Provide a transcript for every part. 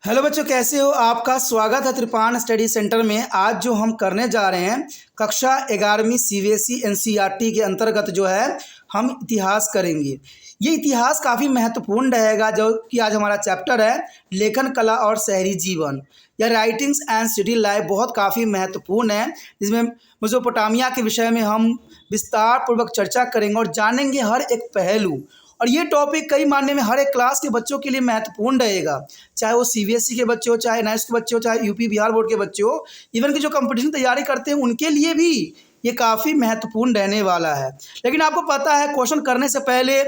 Hello बच्चों, कैसे हो? आपका स्वागत है त्रिपाण स्टडी सेंटर में। आज जो हम करने जा रहे हैं कक्षा 11वीं सीबीएसई एनसीईआरटी के अंतर्गत जो है हम इतिहास करेंगे। ये इतिहास काफ़ी महत्वपूर्ण रहेगा, जो कि आज हमारा चैप्टर है लेखन कला और शहरी जीवन या राइटिंग्स एंड सिटी लाइफ। बहुत काफ़ी महत्वपूर्ण है, जिसमें मेसोपोटामिया के विषय में हम विस्तार पूर्वक चर्चा करेंगे और जानेंगे हर एक पहलू। और ये टॉपिक कई मायने में हर एक क्लास के बच्चों के लिए महत्वपूर्ण रहेगा, चाहे वो सीबीएसई के बच्चे हो, चाहे नेक्स्ट के बच्चे हो, चाहे यूपी बिहार बोर्ड के बच्चे हो। इवन कि जो कंपटीशन तैयारी करते हैं उनके लिए भी ये काफ़ी महत्वपूर्ण रहने वाला है। लेकिन आपको पता है, क्वेश्चन करने से पहले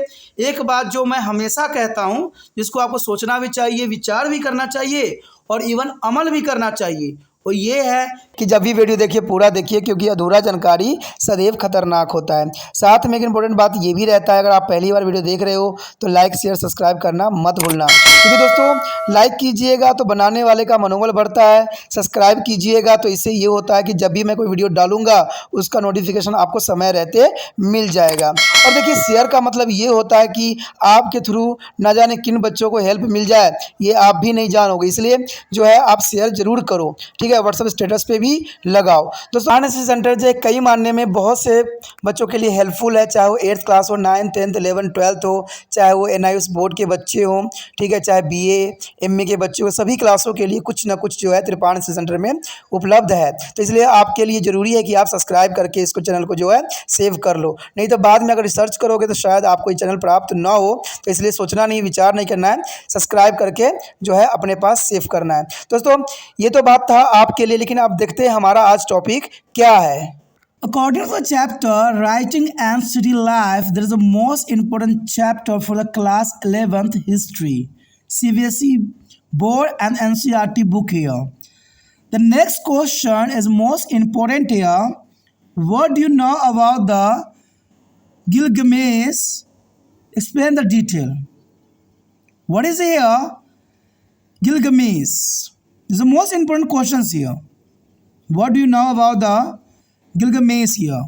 एक बात जो मैं हमेशा कहता हूँ, जिसको आपको सोचना भी चाहिए, विचार भी करना चाहिए और इवन अमल भी करना चाहिए, वो ये है कि जब भी वीडियो देखिए पूरा देखिए, क्योंकि अधूरा जानकारी सदैव खतरनाक होता है। साथ में एक इंपॉर्टेंट बात ये भी रहता है, अगर आप पहली बार वीडियो देख रहे हो तो लाइक शेयर सब्सक्राइब करना मत भूलना, क्योंकि दोस्तों लाइक कीजिएगा तो बनाने वाले का मनोबल बढ़ता है, सब्सक्राइब कीजिएगा तो इससे ये होता है कि जब भी मैं कोई वीडियो डालूंगा उसका नोटिफिकेशन आपको समय रहते मिल जाएगा। और देखिए, शेयर का मतलब ये होता है कि आपके थ्रू न जाने किन बच्चों को हेल्प मिल जाए, ये आप भी नहीं जानोगे, इसलिए जो है आप शेयर जरूर करो, ठीक है। व्हाट्सएप स्टेटस पे भी लगाओ। दोस्तों एनएसएस सेंटर जो है कई मानने में बहुत से बच्चों के लिए हेल्पफुल है, चाहे वो 8th क्लास हो, 9th 10th 11th 12th हो, चाहे वो एनआईएस बोर्ड के बच्चे हों, ठीक है, चाहे बीए एमए के बच्चे हो, सभी क्लासों के लिए कुछ ना कुछ जो है त्रिपाण एनएसएस सेंटर में उपलब्ध है। तो इसलिए आपके लिए ज़रूरी है कि आप सब्सक्राइब करके इसको चैनल को जो है सेव कर लो, नहीं तो बाद में अगर रिसर्च करोगे तो शायद आपको ये चैनल प्राप्त ना हो। तो इसलिए सोचना नहीं, विचार नहीं करना है, सब्सक्राइब करके जो है अपने पास सेव करना है। दोस्तों ये तो बात था आपके लिए, लेकिन अब देखते हैं हमारा आज टॉपिक क्या है। According to the chapter Writing and City Life, there is a most important chapter for the class 11th history, CBSE board and NCERT book here. The next question is most important here. What do you know about the Gilgamesh? Explain the detail. What is here? Gilgamesh. These are the most important questions here. What do you know about the Gilgamesh here?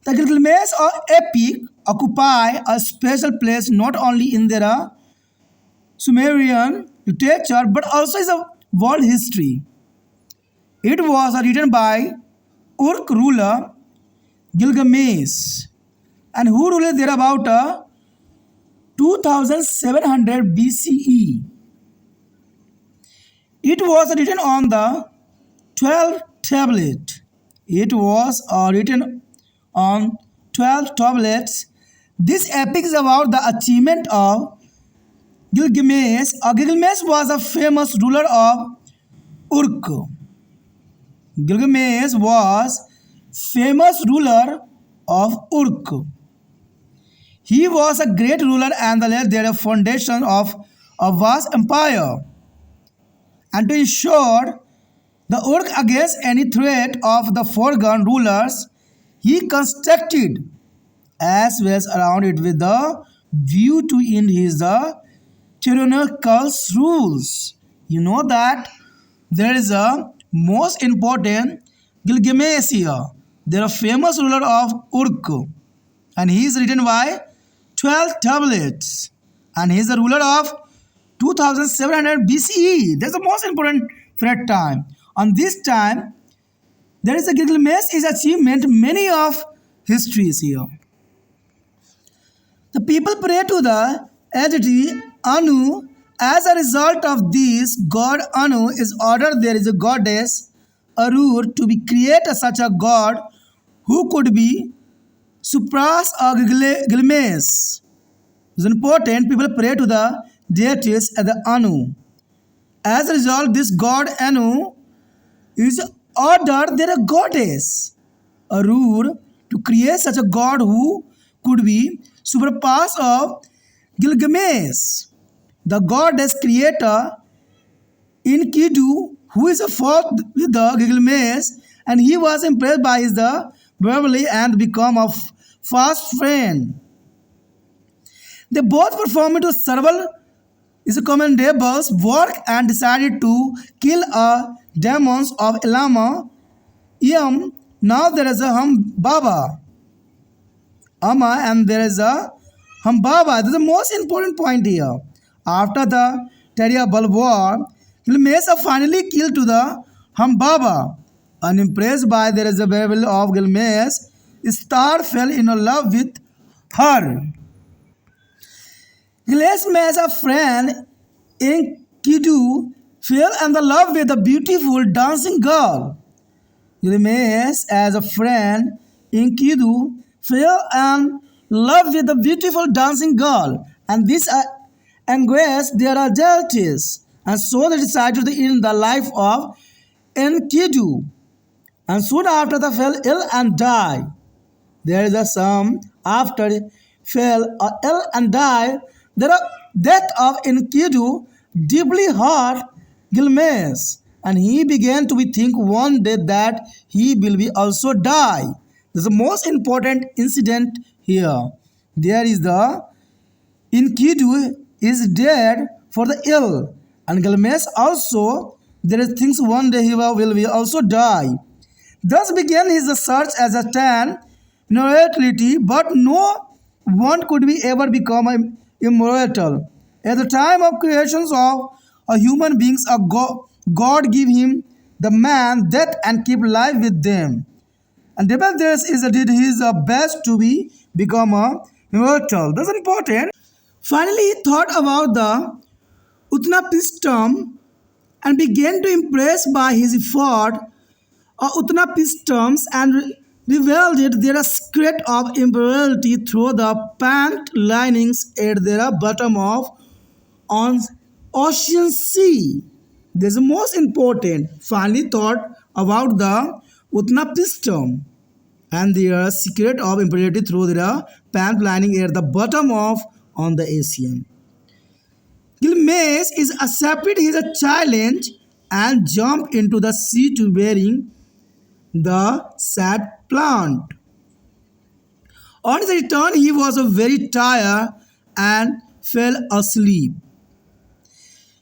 The Gilgamesh or epic occupy a special place not only in their Sumerian literature but also in the world history. It was written by Uruk ruler Gilgamesh, and who ruled there about 2700 BCE. It was written on the 12 tablet. It was written on 12 tablets. This epic is about the achievement of Gilgamesh. Gilgamesh was a famous ruler of Uruk. Gilgamesh was famous ruler of Uruk. He was a great ruler and laid the foundation of a vast empire. And to ensure the Uruk against any threat of the foregone rulers, he constructed as well around it with the view to end his tyrannical rules. You know that there is a most important Gilgamesh here. They are a famous ruler of Uruk, and he is written by 12 tablets, and he is the ruler of 2700 BCE. That's the most important for that time. On this time, there is a Gilgamesh is achievement many of histories here. The people pray to the deity Anu. As a result of this, god Anu is ordered there is a goddess Arur to be created such a god who could be surpass a Gilgamesh. It's important. People pray to the deities at the Anu. As a result, this god Anu is ordered there a goddess Arur to create such a god who could be surpass of Gilgamesh. The goddess creator Enkidu, who is a fourth with the Gilgamesh, and he was impressed by his bravery and become a fast friend. They both performed to several is a commendable work and decided to kill a demons of Elama. Now there is a Baba. Amma and there is a Hambaba. This is the most important point here. After the terrible war, Gilgamesh are finally killed to the Humbaba. Unimpressed by the survival of Gilgamesh, Star fell in love with her. Gilgamesh, a friend Enkidu, fell in love with a beautiful dancing girl. Gilgamesh, as a friend Enkidu, fell in love with a beautiful dancing girl, and this anguished their jealousies, and so they decided to end the life of Enkidu, and soon after they fell ill and died. There is a sum after fell ill and died. The death of Enkidu deeply hurt Gilgamesh, and he began to think one day that he will be also die. This is the most important incident here. There is the Enkidu is dead for the ill, and Gilgamesh also there is things one day he will be also die. Thus began his search as a tan immortality, but no one could be ever become immortal. At the time of creations of a human beings, God give him the man death and keep life with them. And nevertheless did his best to be become a immortal. That's important. Finally, he thought about the Utnapishtim and began to impress by his effort Utnapishtims and revealed their secret of immortality through the pant linings at their bottom of on ocean sea. This is most important. Finally thought about the Utnapishtim and their secret of immortality through their pant lining at the bottom of on the ocean. Gilgamesh is accepted his challenge and jumped into the sea to bearing the sad plant. On his return, he was very tired and fell asleep.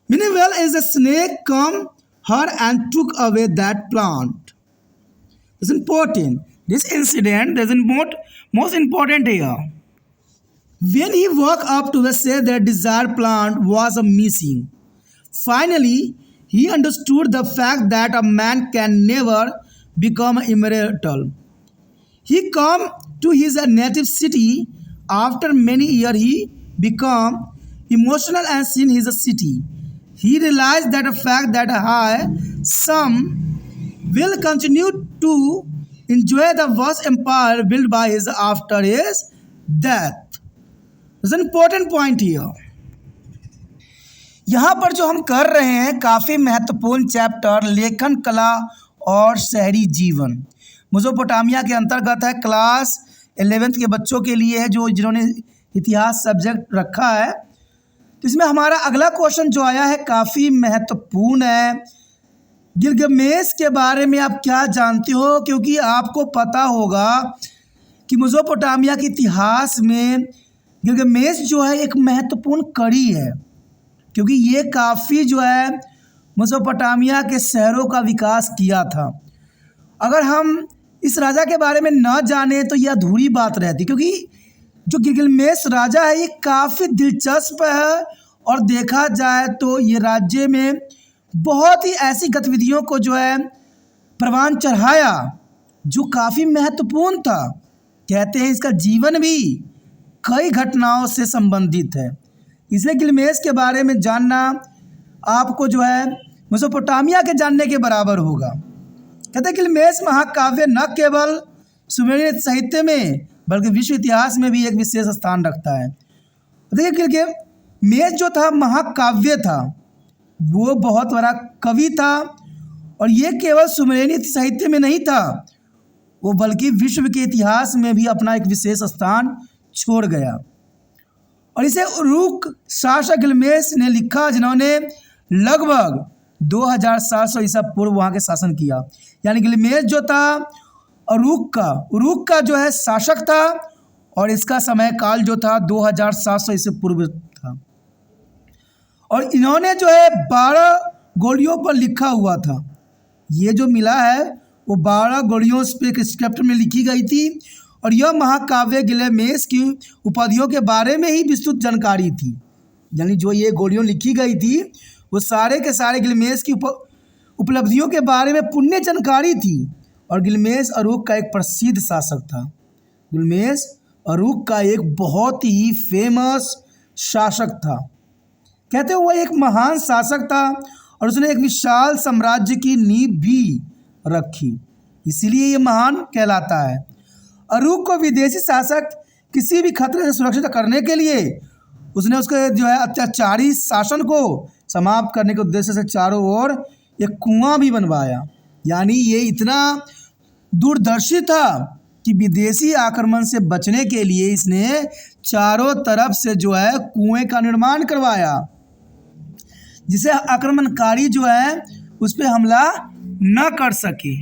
Meanwhile, as a snake came her and took away that plant. It's important. This incident is most important here. When he woke up to say that desired plant was missing, finally he understood the fact that a man can never become immortal. He came to his native city. After many years, he became emotional and seen his city. He realized that the fact that some will continue to enjoy the vast empire built by his after his death. It's an important point here. यहाँ पर जो हम कर रहे हैं काफ़ी महत्वपूर्ण chapter लेखन कला और शहरी जीवन मेसोपोटामिया के अंतर्गत है। क्लास 11th के बच्चों के लिए है जिन्होंने इतिहास सब्जेक्ट रखा है। तो इसमें हमारा अगला क्वेश्चन जो आया है काफ़ी महत्वपूर्ण है। गिलगमेश के बारे में आप क्या जानते हो, क्योंकि आपको पता होगा कि मेसोपोटामिया के इतिहास में गिलगमेश जो है एक महत्वपूर्ण कड़ी है, क्योंकि ये काफ़ी जो है मेसोपोटामिया के शहरों का विकास किया था। अगर हम इस राजा के बारे में न जाने तो यह अधूरी बात रहती, क्योंकि जो गिलगमेश राजा है ये काफ़ी दिलचस्प है और देखा जाए तो ये राज्य में बहुत ही ऐसी गतिविधियों को जो है परवान चढ़ाया जो काफ़ी महत्वपूर्ण था। कहते हैं इसका जीवन भी कई घटनाओं से संबंधित है, इसलिए गिलगमेश के बारे में जानना आपको जो है मेसोपोटामिया के जानने के बराबर होगा। कहते हैं गिलगमेश महाकाव्य न केवल सुमेरियन साहित्य में बल्कि विश्व इतिहास में भी एक विशेष स्थान रखता है। देखिए गिलगमेश जो था महाकाव्य था, वो बहुत बड़ा कवि था और ये केवल सुमेरियन साहित्य में नहीं था, वो बल्कि विश्व के इतिहास में भी अपना एक विशेष स्थान छोड़ गया। और इसे उरुक शासक गिलगमेश ने लिखा, जिन्होंने लगभग 2700 ईसा पूर्व वहाँ के शासन किया। यानी गिलगमेश जो था उरुक का जो है शासक था और इसका समय काल जो था 2700 ईसा पूर्व था। और इन्होंने जो है 12 गोलियों पर लिखा हुआ था। ये जो मिला है वो 12 गोलियों पे एक स्क्रिप्ट में लिखी गई थी और यह महाकाव्य गिलगमेश की उपाधियों के बारे में ही विस्तृत जानकारी थी। यानी जो ये गोलियों लिखी गई थी वो सारे के सारे गिलमेस की उपलब्धियों के बारे में पुण्य जानकारी थी। और गिलमेस अरूक का एक प्रसिद्ध शासक था। गिलमेस अरूक का एक बहुत ही फेमस शासक था। कहते हैं वह एक महान शासक था और उसने एक विशाल साम्राज्य की नींव भी रखी, इसीलिए ये महान कहलाता है। अरूक को विदेशी शासक किसी भी खतरे से सुरक्षित करने के लिए उसने उसके जो है अत्याचारी शासन को समाप्त करने के उद्देश्य से चारों ओर एक कुआं भी बनवाया। यानी ये इतना दूरदर्शी था कि विदेशी आक्रमण से बचने के लिए इसने चारों तरफ से जो है कुएं का निर्माण करवाया, जिसे आक्रमणकारी जो है उस पर हमला न कर सके।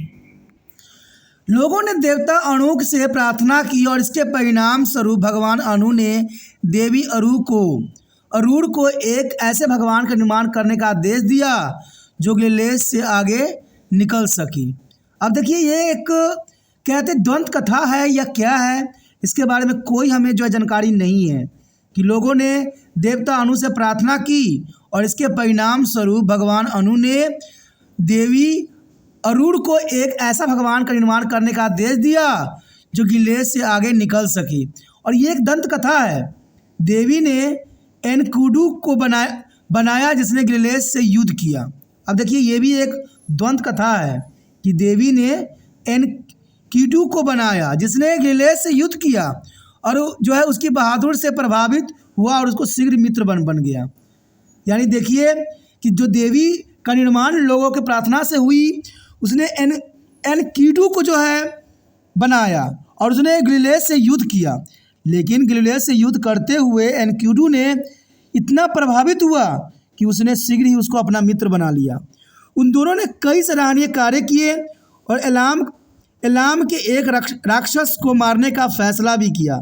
लोगों ने देवता अणुक से प्रार्थना की और इसके परिणाम स्वरूप भगवान अनु ने देवी अरूर को एक ऐसे भगवान का निर्माण करने का आदेश दिया जो गिलगामेश से आगे निकल सकी। अब देखिए ये एक कहते द्वंद कथा है या क्या है, इसके बारे में कोई हमें जो है जानकारी नहीं है कि लोगों ने देवता अनु से प्रार्थना की और इसके परिणाम स्वरूप भगवान अनु ने देवी अरूर को एक ऐसा भगवान का निर्माण करने का आदेश दिया जो गिलगामेश से आगे निकल सके। और ये एक दंत कथा है। देवी ने एनकुडू को बनाया जिसने गिलगामेश से युद्ध किया। अब देखिए ये भी एक द्वंद कथा है कि देवी ने एनकिडू को बनाया जिसने गिलगामेश से युद्ध किया और जो है उसकी बहादुर से प्रभावित हुआ और उसको शीघ्र मित्र बन गया। यानी देखिए कि जो देवी का निर्माण लोगों की प्रार्थना से हुई, उसने एनकिडू को जो है बनाया और उसने गिलगामेश से युद्ध किया। लेकिन गिलगामेश से युद्ध करते हुए एनकिडू ने इतना प्रभावित हुआ कि उसने शीघ्र ही उसको अपना मित्र बना लिया। उन दोनों ने कई सराहनीय कार्य किए और एलाम के एक राक्षस को मारने का फैसला भी किया,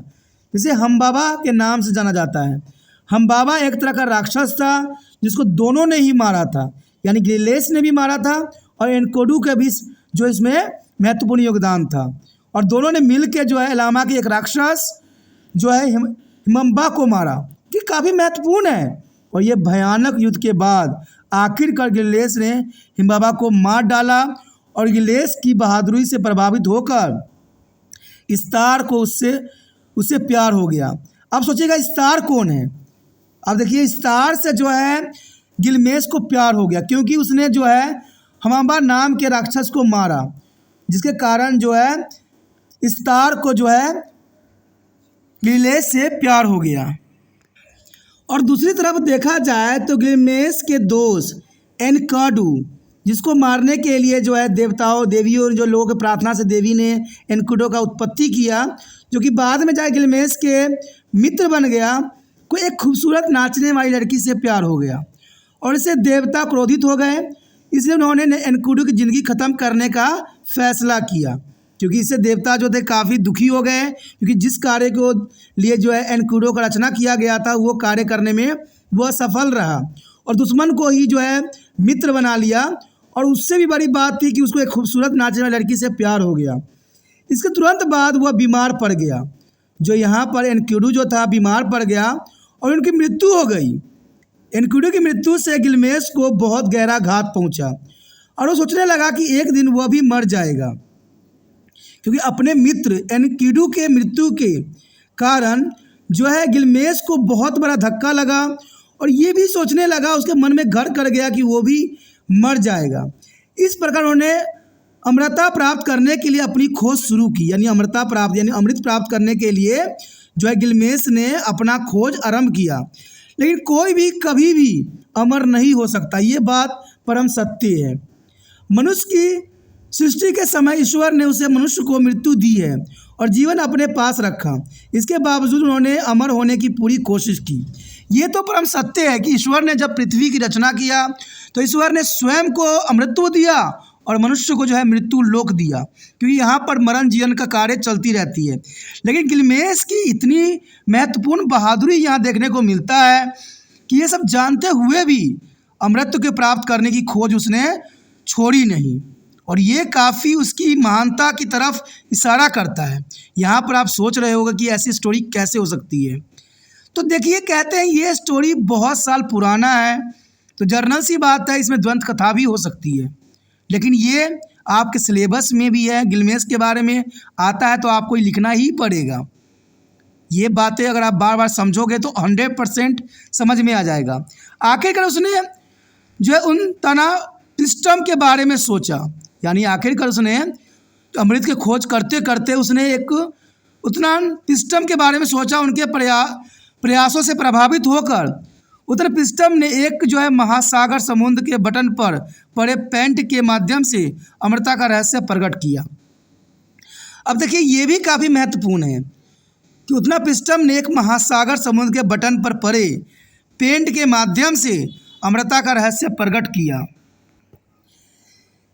जिसे हमबाबा के नाम से जाना जाता है। हमबाबा एक तरह का राक्षस था जिसको दोनों ने ही मारा था, यानी गिलगामेश ने भी मारा था और एनकिडू के भी जो इसमें महत्वपूर्ण योगदान था। और दोनों ने मिल के जो है एलामा के एक राक्षस जो है हिमंबा को मारा, कि काफ़ी महत्वपूर्ण है। और ये भयानक युद्ध के बाद आखिरकार गिलगामेश ने हिमबाबा को मार डाला और गिलगामेश की बहादुरी से प्रभावित होकर इस्तार को उससे प्यार हो गया। अब सोचिएगा इस्तार कौन है। अब देखिए इस्तार से जो है गिलगामेश को प्यार हो गया क्योंकि उसने जो है हिमंबा नाम के राक्षस को मारा, जिसके कारण जो है इस्तार को जो है गिलगामेश से प्यार हो गया। और दूसरी तरफ देखा जाए तो गिलगामेश के दोस्त एनकिडू, जिसको मारने के लिए जो है देवियों और जो लोगों की प्रार्थना से देवी ने एनकिडू का उत्पत्ति किया, जो कि बाद में जाए गिलगामेश के मित्र बन गया, को एक खूबसूरत नाचने वाली लड़की से प्यार हो गया और इससे देवता क्रोधित हो गए। इसलिए उन्होंने एनकिडू की ज़िंदगी ख़त्म करने का फैसला किया, क्योंकि इससे देवता जो थे काफ़ी दुखी हो गए, क्योंकि जिस कार्य को लिए जो है एनकिडू का रचना किया गया था वो कार्य करने में वह सफल रहा और दुश्मन को ही जो है मित्र बना लिया। और उससे भी बड़ी बात थी कि उसको एक खूबसूरत नाचने वाली लड़की से प्यार हो गया। इसके तुरंत बाद वह बीमार पड़ गया, जो यहाँ पर एनकिडू जो था बीमार पड़ गया और उनकी मृत्यु हो गई। एनकिडू की मृत्यु से गिलगामेश को बहुत गहरा घात पहुँचा और वो सोचने लगा कि एक दिन वह भी मर जाएगा, क्योंकि अपने मित्र एनकिडू के मृत्यु के कारण जो है गिलगामेश को बहुत बड़ा धक्का लगा और ये भी सोचने लगा, उसके मन में घर कर गया कि वो भी मर जाएगा। इस प्रकार उन्होंने अमरता प्राप्त करने के लिए अपनी खोज शुरू की, यानी अमृत प्राप्त करने के लिए जो है गिलगामेश ने अपना खोज आरंभ किया। लेकिन कोई भी कभी भी अमर नहीं हो सकता, ये बात परम सत्य है। मनुष्य की सृष्टि के समय ईश्वर ने उसे मनुष्य को मृत्यु दी है और जीवन अपने पास रखा। इसके बावजूद उन्होंने अमर होने की पूरी कोशिश की। ये तो परम सत्य है कि ईश्वर ने जब पृथ्वी की रचना किया तो ईश्वर ने स्वयं को अमृतत्व दिया और मनुष्य को जो है मृत्यु लोक दिया, क्योंकि यहाँ पर मरण जीवन का कार्य चलती रहती है। लेकिन गिलगामेश की इतनी महत्वपूर्ण बहादुरी यहाँ देखने को मिलता है कि ये सब जानते हुए भी अमृतत्व के प्राप्त करने की खोज उसने छोड़ी नहीं, और ये काफ़ी उसकी महानता की तरफ इशारा करता है। यहाँ पर आप सोच रहे होगा कि ऐसी स्टोरी कैसे हो सकती है। तो देखिए कहते हैं ये स्टोरी बहुत साल पुराना है, तो जर्नल सी बात है, इसमें द्वंद्व कथा भी हो सकती है, लेकिन ये आपके सिलेबस में भी है, गिलमेस के बारे में आता है तो आपको लिखना ही पड़ेगा। ये बातें अगर आप बार बार समझोगे तो 100% समझ में आ जाएगा। आखिरकार उसने जो है उन तना सिस्टम के बारे में सोचा, यानी आखिरकार उसने अमृत की खोज करते करते उसने एक उतना सिस्टम के बारे में सोचा। उनके प्रयासों से प्रभावित होकर उत्तर पिस्टम ने एक जो है महासागर समुद्र के बटन पर पड़े पेंट के माध्यम से अमृता का रहस्य प्रकट किया। अब देखिए ये भी काफ़ी महत्वपूर्ण है कि उतना पिस्टम ने एक महासागर समुद्र के बटन पर पड़े पेंट के माध्यम से अमृता का रहस्य प्रकट किया।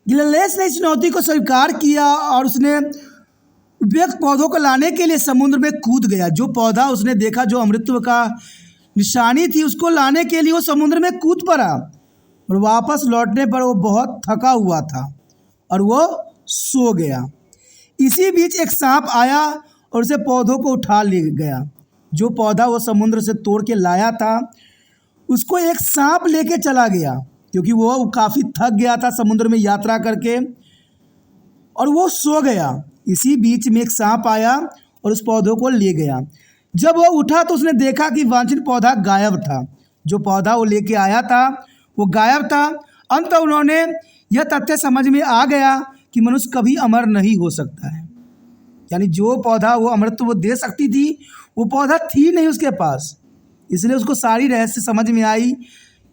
गिलनेस ने इस चुनौती को स्वीकार किया और उसने उपयुक्त पौधों को लाने के लिए समुद्र में कूद गया। जो पौधा उसने देखा जो अमृतत्व का निशानी थी, उसको लाने के लिए वो समुद्र में कूद पड़ा और वापस लौटने पर वो बहुत थका हुआ था और वो सो गया। इसी बीच एक सांप आया और उसे पौधों को उठा ले गया। जो पौधा वो समुद्र से तोड़ के लाया था उसको एक सांप लेके चला गया, क्योंकि वो काफ़ी थक गया था समुद्र में यात्रा करके और वो सो गया। इसी बीच में एक सांप आया और उस पौधों को ले गया। जब वो उठा तो उसने देखा कि वांछित पौधा गायब था। जो पौधा वो लेके आया था वो गायब था। अंत उन्होंने यह तथ्य समझ में आ गया कि मनुष्य कभी अमर नहीं हो सकता है, यानी जो पौधा वो अमृतत्व दे सकती थी वो पौधा थी नहीं उसके पास। इसलिए उसको सारी रहस्य समझ में आई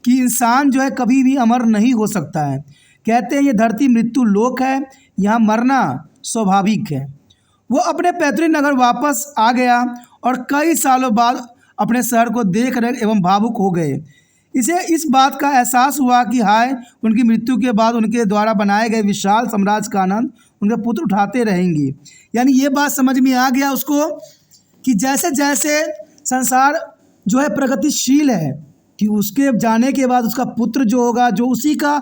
कि इंसान जो है कभी भी अमर नहीं हो सकता है। कहते हैं ये धरती मृत्यु लोक है, यहाँ मरना स्वाभाविक है। वो अपने पैतृक नगर वापस आ गया और कई सालों बाद अपने शहर को देख रहे एवं भावुक हो गए। इसे इस बात का एहसास हुआ कि हाय उनकी मृत्यु के बाद उनके द्वारा बनाए गए विशाल साम्राज्य का आनंद उनके पुत्र उठाते रहेंगे। यानी ये बात समझ में आ गया उसको कि जैसे जैसे संसार जो है प्रगतिशील है कि उसके जाने के बाद उसका पुत्र जो होगा जो उसी का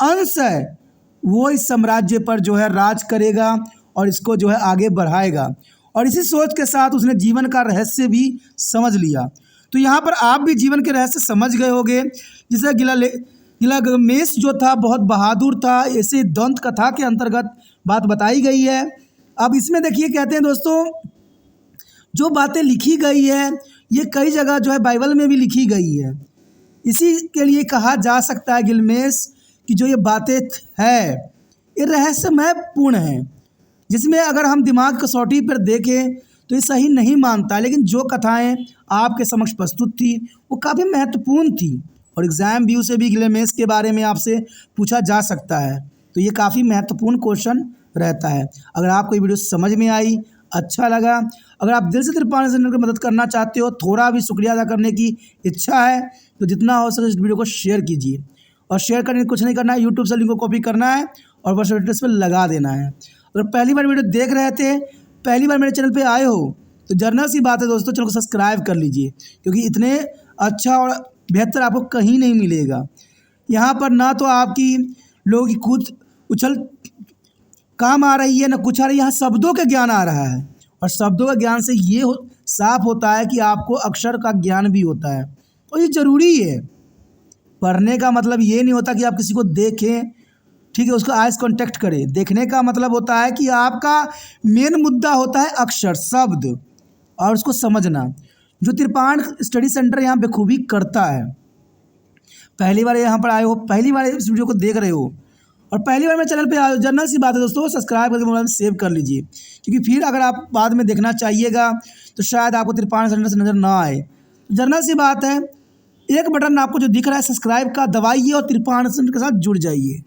अंश है वो इस साम्राज्य पर जो है राज करेगा और इसको जो है आगे बढ़ाएगा। और इसी सोच के साथ उसने जीवन का रहस्य भी समझ लिया। तो यहाँ पर आप भी जीवन के रहस्य समझ गए होंगे। जिसे गिलगामेश जो था बहुत बहादुर था, ऐसे द्वंद्व कथा के अंतर्गत बात बताई गई है। अब इसमें देखिए कहते हैं दोस्तों जो बातें लिखी गई है ये कई जगह जो है बाइबल में भी लिखी गई है। इसी के लिए कहा जा सकता है गिलगामेश कि जो ये बातें है ये रहस्यमय पूर्ण है, जिसमें अगर हम दिमाग कसौटी पर देखें तो ये सही नहीं मानता, लेकिन जो कथाएं आपके समक्ष प्रस्तुत थी वो काफ़ी महत्वपूर्ण थी और एग्ज़ाम व्यू से भी गिलगामेश के बारे में आपसे पूछा जा सकता है। तो ये काफ़ी महत्वपूर्ण क्वेश्चन रहता है। अगर आपको ये वीडियो समझ में आई, अच्छा लगा, अगर आप दिल से त्रिपाण चैनल की मदद करना चाहते हो, थोड़ा भी शुक्रिया अदा करने की इच्छा है तो जितना हो सके इस वीडियो को शेयर कीजिए। और शेयर करने कुछ नहीं करना है, यूट्यूब से लिंक को कॉपी करना है और बस एड्रेस पर लगा देना है। अगर पहली बार वीडियो देख रहे थे, पहली बार मेरे चैनल पे आए हो तो जर्नल सी बात है दोस्तों, चैनल को सब्सक्राइब कर लीजिए, क्योंकि इतने अच्छा और बेहतर आपको कहीं नहीं मिलेगा। यहाँ पर ना तो आपकी लोगों की कूद उछल काम आ रही है ना कुछ आ रही है, यहाँ शब्दों का ज्ञान आ रहा है और शब्दों का ज्ञान से ये साफ होता है कि आपको अक्षर का ज्ञान भी होता है और ये ज़रूरी है। पढ़ने का मतलब ये नहीं होता कि आप किसी को देखें, ठीक है, उसका आइज कांटेक्ट करें। देखने का मतलब होता है कि आपका मेन मुद्दा होता है अक्षर शब्द और उसको समझना, जो त्रिपाण स्टडी सेंटर यहाँ बखूबी करता है। पहली बार यहाँ पर आए हो, पहली बार इस वीडियो को देख रहे हो और पहली बार मेरे चैनल पे आए हो, जर्नल सी बात है दोस्तों, सब्सक्राइब करके मोबाइल में सेव कर लीजिए, क्योंकि फिर अगर आप बाद में देखना चाहिएगा तो शायद आपको त्रिपाण सेंटर से नज़र ना आए। जर्नल सी बात है, एक बटन आपको जो दिख रहा है सब्सक्राइब का दबाइए और त्रिपाण सेंटर के साथ जुड़ जाइए।